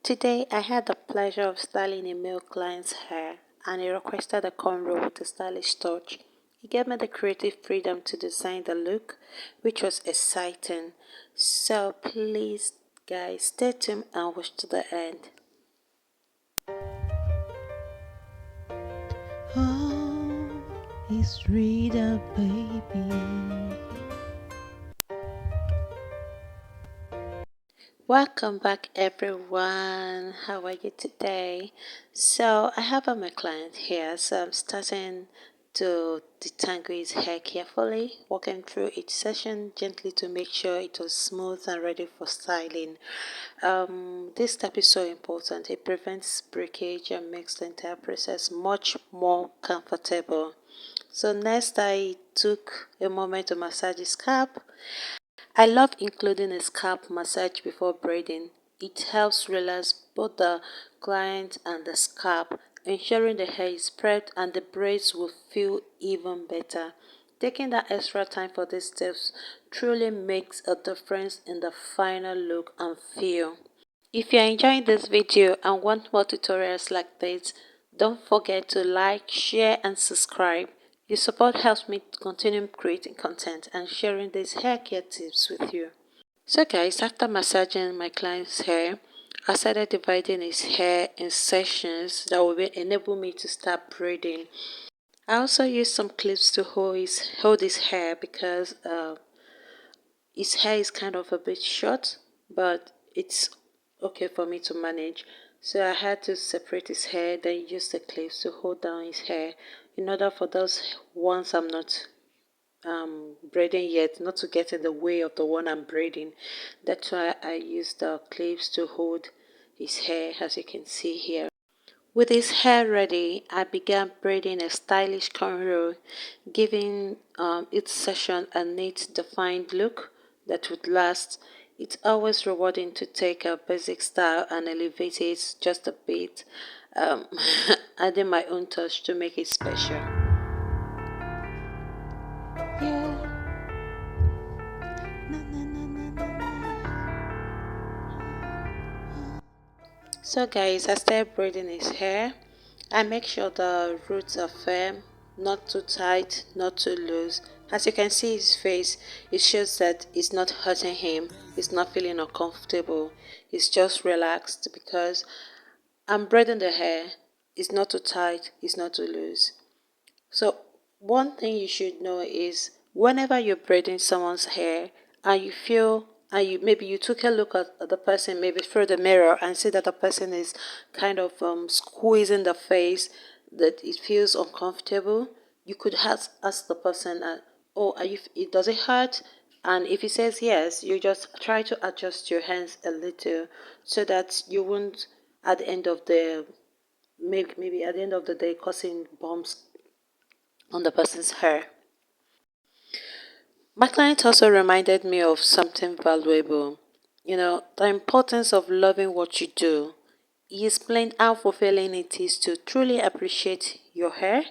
Today, I had the pleasure of styling a male client's hair, and he requested a cornrow with a stylish touch. He gave me the creative freedom to design the look, which was exciting. So please, guys, stay tuned and watch to the end. Oh, it's Rita, baby. Welcome back, everyone. How are you today? So I have my client here, so I'm starting to detangle his hair carefully, walking through each session gently to make sure it was smooth and ready for styling. This step is so important. It prevents breakage and makes the entire process much more comfortable. So next, I took a moment to massage his scalp. I love including a scalp massage before braiding. It helps relax both the client and the scalp, ensuring the hair is spread and the braids will feel even better. Taking that extra time for these steps truly makes a difference in the final look and feel. If you're enjoying this video and want more tutorials like this, don't forget to like, share and subscribe. Your support helps me continue creating content and sharing these hair care tips with you. So guys, after massaging my client's hair, I started dividing his hair in sections that will enable me to start braiding. I also used some clips to hold his hair because his hair is kind of a bit short, but it's okay for me to manage. So I had to separate his hair, then use the clips to hold down his hair in order for those ones I'm not braiding yet not to get in the way of the one I'm braiding. That's why I use the clips to hold his hair, as you can see here. With his hair ready, I began braiding a stylish cornrow, giving each session a neat, defined look that would last. It's always rewarding to take a basic style and elevate it just a bit, um, adding my own touch to make it special. Yeah. Na, na, na, na, na, na. So guys, I started braiding his hair. I make sure the roots are firm, not too tight, not too loose. As you can see his face, it shows that it's not hurting him, he's not feeling uncomfortable, he's just relaxed because I'm braiding the hair. It's not too tight, it's not too loose. So one thing you should know is whenever you're braiding someone's hair and you feel and you maybe you took a look at the person maybe through the mirror and see that the person is kind of squeezing the face, that it feels uncomfortable, you could ask the person, oh, does it hurt? And if he says yes, you just try to adjust your hands a little so that you won't at the end of the maybe at the end of the day causing bumps on the person's hair. My client also reminded me of something valuable, the importance of loving what you do. He explained how fulfilling it is to truly appreciate your hair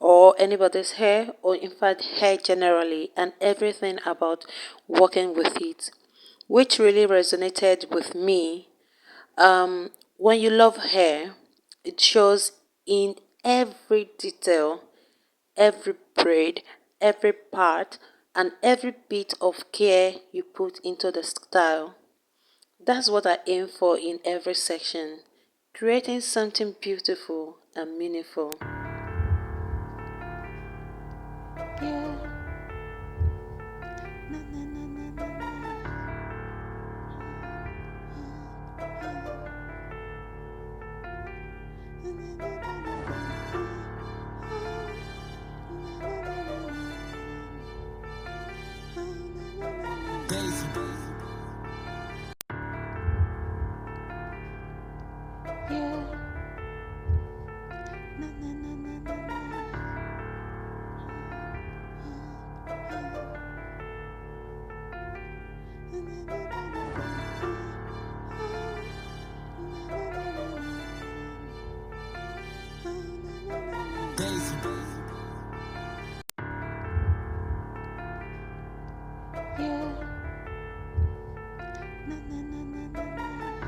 or anybody's hair, or in fact, hair generally, and everything about working with it, which really resonated with me. When you love hair, it shows in every detail, every braid, every part, and every bit of care you put into the style. That's what I aim for in every section, creating something beautiful and meaningful. Yeah. Na, na, na, na, na, na. Yeah. Na, na, na, na, na, Yeah. Na, na, na, na, na, na.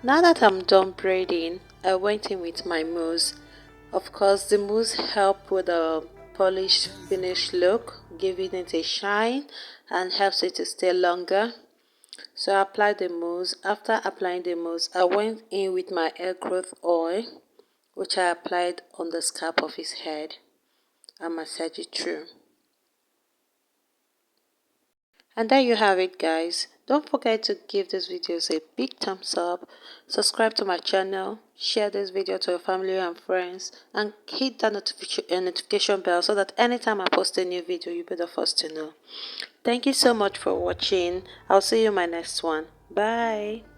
Now that I'm done braiding, I went in with my mousse. Of course, the mousse helps with a polished finished look, giving it a shine and helps it to stay longer. So I applied the mousse. After applying the mousse, I went in with my hair growth oil, which I applied on the scalp of his head and massaged it through. And there you have it, guys. Don't forget to give this videos a big thumbs up, subscribe to my channel, share this video to your family and friends, and hit that notification bell so that anytime I post a new video, you'll be the first to know. Thank you so much for watching. I'll see you in my next one. Bye.